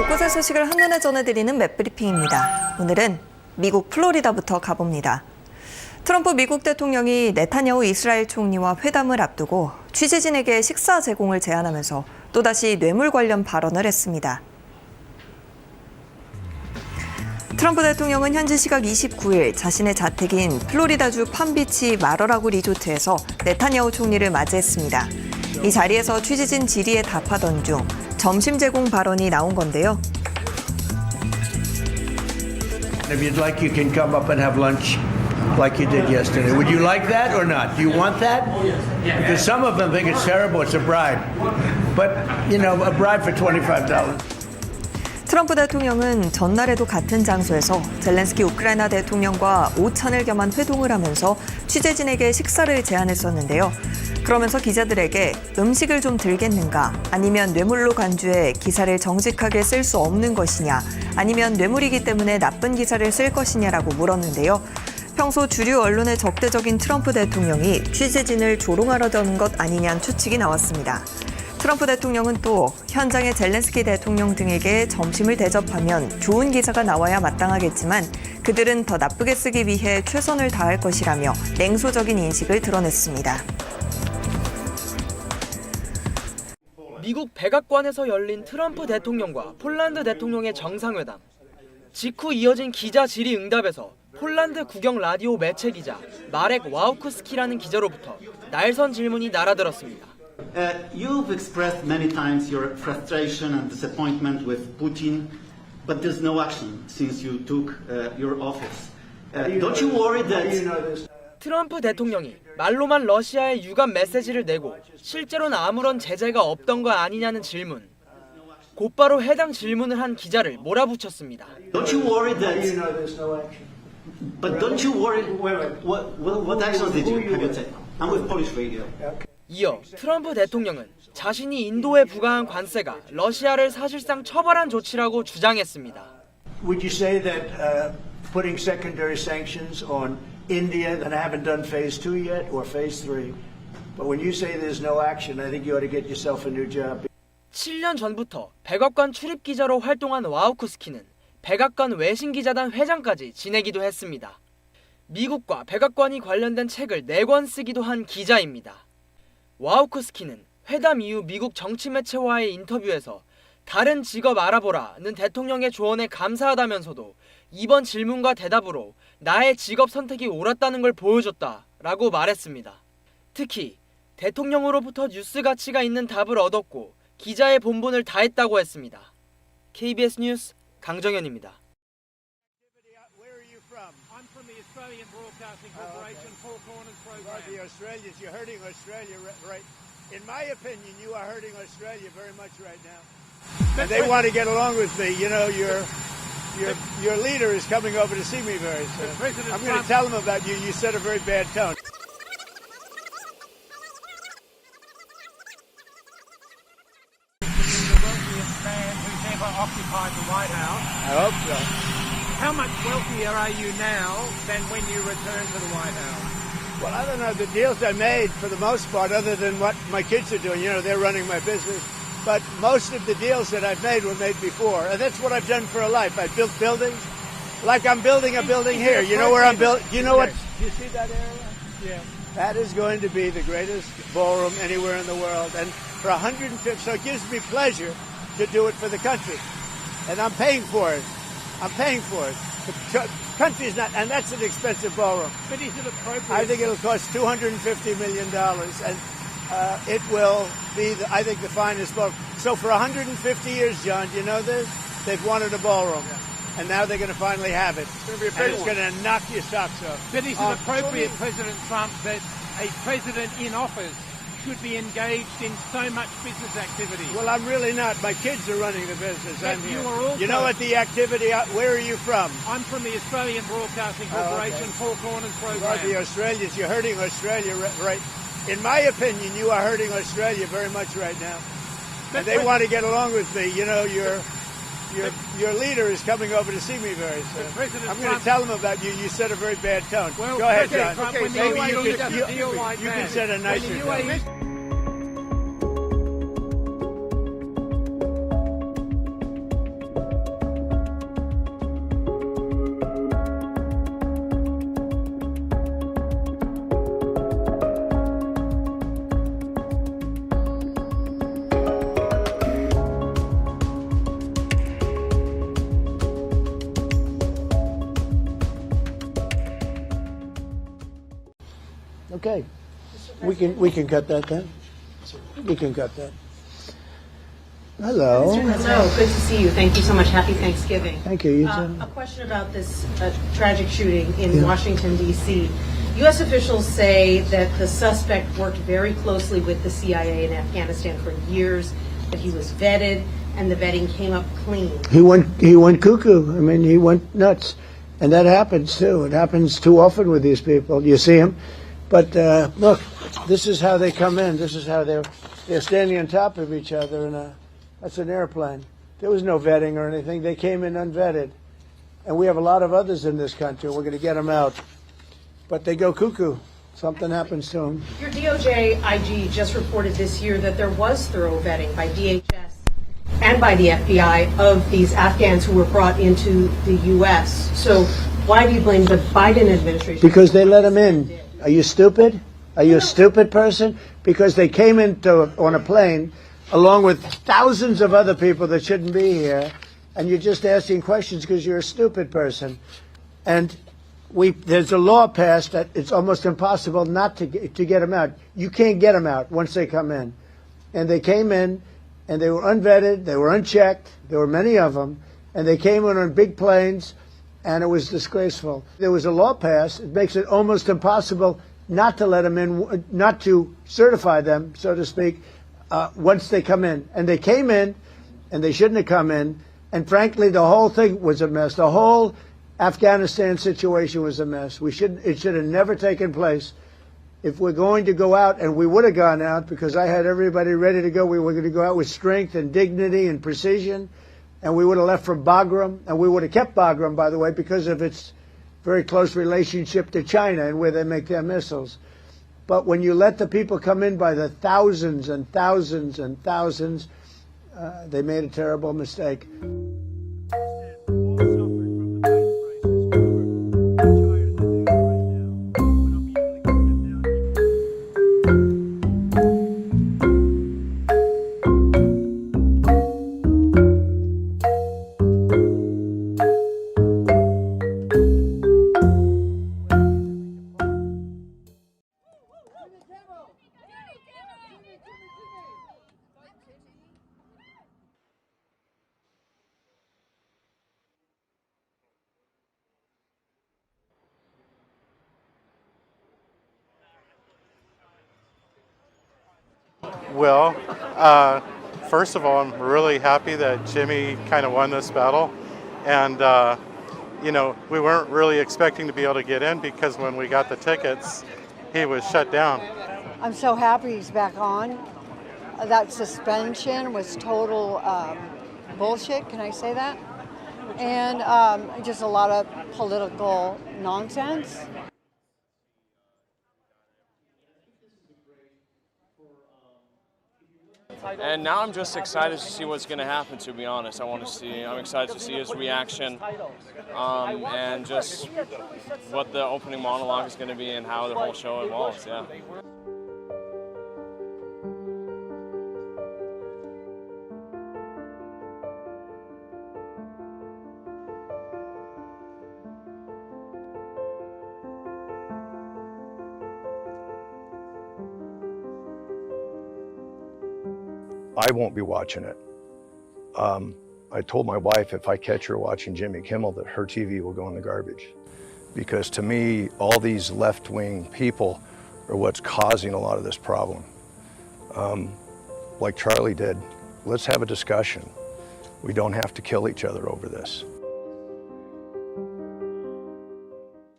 곳곳의 소식을 한눈에 전해드리는 맵브리핑입니다. 오늘은 미국 플로리다부터 가봅니다. 트럼프 미국 대통령이 네타냐후 이스라엘 총리와 회담을 앞두고 취재진에게 식사 제공을 제안하면서 또다시 뇌물 관련 발언을 했습니다. 트럼프 대통령은 현지 시각 29일 자신의 자택인 플로리다주 팜비치 마러라고 리조트에서 네타냐후 총리를 맞이했습니다. 이 자리에서 취재진 질의에 답하던 중 점심 제공 발언이 나온 건데요. If you'd like, you can come up and have lunch like you did yesterday. Would you like that or not? Do you want that? Because some of them think it's terrible, it's a bribe. But, you know, a bribe for $25. 트럼프 대통령은 전날에도 같은 장소에서 젤렌스키 우크라이나 대통령과 오찬을 겸한 회동을 하면서 취재진에게 식사를 제안했었는데요. 그러면서 기자들에게 음식을 좀 들겠는가, 아니면 뇌물로 간주해 기사를 정직하게 쓸 수 없는 것이냐, 아니면 뇌물이기 때문에 나쁜 기사를 쓸 것이냐라고 물었는데요. 평소 주류 언론의 적대적인 트럼프 대통령이 취재진을 조롱하려던 것 아니냐는 추측이 나왔습니다. 트럼프 대통령은 또 현장의 젤렌스키 대통령 등에게 점심을 대접하면 좋은 기사가 나와야 마땅하겠지만 그들은 더 나쁘게 쓰기 위해 최선을 다할 것이라며 냉소적인 인식을 드러냈습니다. 미국 백악관에서 열린 트럼프 대통령과 폴란드 대통령의 정상회담. 직후 이어진 기자 질의응답에서 폴란드 국영 라디오 매체 기자 마렉와우크스키라는 기자로부터 날선 질문이 날아들었습니다. You've expressed many times your frustration and disappointment with Putin, but there's no action since you took your office. Don't you worry that... 트럼프 대통령이 말로만 러시아에 유감 메시지를 내고 실제로는 아무런 제재가 없던 거 아니냐는 질문. 곧바로 해당 질문을 한 기자를 몰아붙였습니다. Don't you worry that... But don't you worry... What actions did you have you taken? I'm with Polish radio. 이어 트럼프 대통령은 자신이 인도에 부과한 관세가 러시아를 사실상 처벌한 조치라고 주장했습니다. Would you say that putting secondary sanctions on India that haven't done phase 2 yet or phase 3? But when you say there's no action, I think you ought to get yourself a new job. 7년 전부터 백악관 출입 기자로 활동한 와우크스키는 백악관 외신기자단 회장까지 지내기도 했습니다. 미국과 백악관이 관련된 책을 4권 쓰기도 한 기자입니다. 와우크스키는 회담 이후 미국 정치 매체와의 인터뷰에서 다른 직업 알아보라는 대통령의 조언에 감사하다면서도 이번 질문과 대답으로 나의 직업 선택이 옳았다는 걸 보여줬다라고 말했습니다. 특히 대통령으로부터 뉴스 가치가 있는 답을 얻었고 기자의 본분을 다했다고 했습니다. KBS 뉴스 강정현입니다. The Australians, you're hurting Australia, right? In my opinion, you are hurting Australia very much right now. And they want to get along with me. You know, your leader is coming over to see me very soon. I'm going to tell him about you. You set a very bad tone. You're the wealthiest man who's ever occupied the White House. I hope so. How much wealthier are you now than when you returned to the White House? Well, I don't know. The deals I made, for the most part, other than what my kids are doing, you know, they're running my business. But most of the deals that I've made were made before. And that's what I've done for a life. I built buildings. Like I'm building a building here. You know where I'm building? You know what? You see that area? Yeah. That is going to be the greatest ballroom anywhere in the world. And for 150, so it gives me pleasure to do it for the country. And I'm paying for it. I'm paying for it. The country's not, and that's an expensive ballroom. But is it appropriate? I think it'll cost $250 million, and it will be, I think, the finest ballroom. So for 150 years, John, do you know this? They've wanted a ballroom, and now they're going to finally have it. It's going to be a big one. It's going to knock your socks off. But is it appropriate, President Trump, that a president in office should be engaged in so much business activity? Well, I'm really not. My kids are running the business. But you are also... You know what the activity, where are you from? I'm from the Australian Broadcasting Corporation, Four Corners program. Well, the Australians, you're hurting Australia, right? In my opinion, you are hurting Australia very much right now. And they want to get along with me. You know, your leader is coming over to see me very soon. I'm going to tell him about you. You set a very bad tone. Well, go ahead, President John. Trump, when the UAE does a deal like you that, can set a nicer tone. okay. We can cut that then. We can cut that. Hello. Hello, good to see you. Thank you so much. Happy Thanksgiving. Thank you. You too. A question about this tragic shooting in Washington, D.C. U.S. officials say that the suspect worked very closely with the CIA in Afghanistan for years, that he was vetted, and the vetting came up clean. He went cuckoo. I mean, he went nuts. And that happens, too. It happens too often with these people. You see them. But look, this is how they come in. This is how they're standing on top of each other, and that's an airplane. There was no vetting or anything. They came in unvetted. And we have a lot of others in this country. We're going to get them out. But they go cuckoo. Something happens to them. Your DOJ IG just reported this year that there was thorough vetting by DHS and by the FBI of these Afghans who were brought into the U.S. So why do you blame the Biden administration? Because they let them in. Are you stupid? Are you a stupid person? Because they came on a plane along with thousands of other people that shouldn't be here, and you're just asking questions because you're a stupid person. And there's a law passed that it's almost impossible not to get them out. You can't get them out once they come in. And they came in, and they were unvetted, they were unchecked, there were many of them, and they came in on big planes, and it was disgraceful. There was a law passed. It makes it almost impossible not to let them in, not to certify them, so to speak, once they come in. And they came in, and they shouldn't have come in. And frankly, the whole thing was a mess. The whole Afghanistan situation was a mess. It should have never taken place. If we're going to go out, and we would have gone out because I had everybody ready to go, we were going to go out with strength and dignity and precision, and we would have left from Bagram, and we would have kept Bagram, by the way, because of its very close relationship to China and where they make their missiles. But when you let the people come in by the thousands and thousands and thousands, they made a terrible mistake. Well, first of all, I'm really happy that Jimmy kind of won this battle. And, you know, we weren't really expecting to be able to get in because when we got the tickets, he was shut down. I'm so happy he's back on. That suspension was total bullshit, can I say that? And just a lot of political nonsense. And now I'm just excited to see what's going to happen, to be honest. I'm excited to see his reaction and just what the opening monologue is going to be and how the whole show evolves, yeah. I won't be watching it. I told my wife if I catch her watching Jimmy Kimmel that her TV will go in the garbage. Because to me, all these left-wing people are what's causing a lot of this problem. Like Charlie did, let's have a discussion. We don't have to kill each other over this.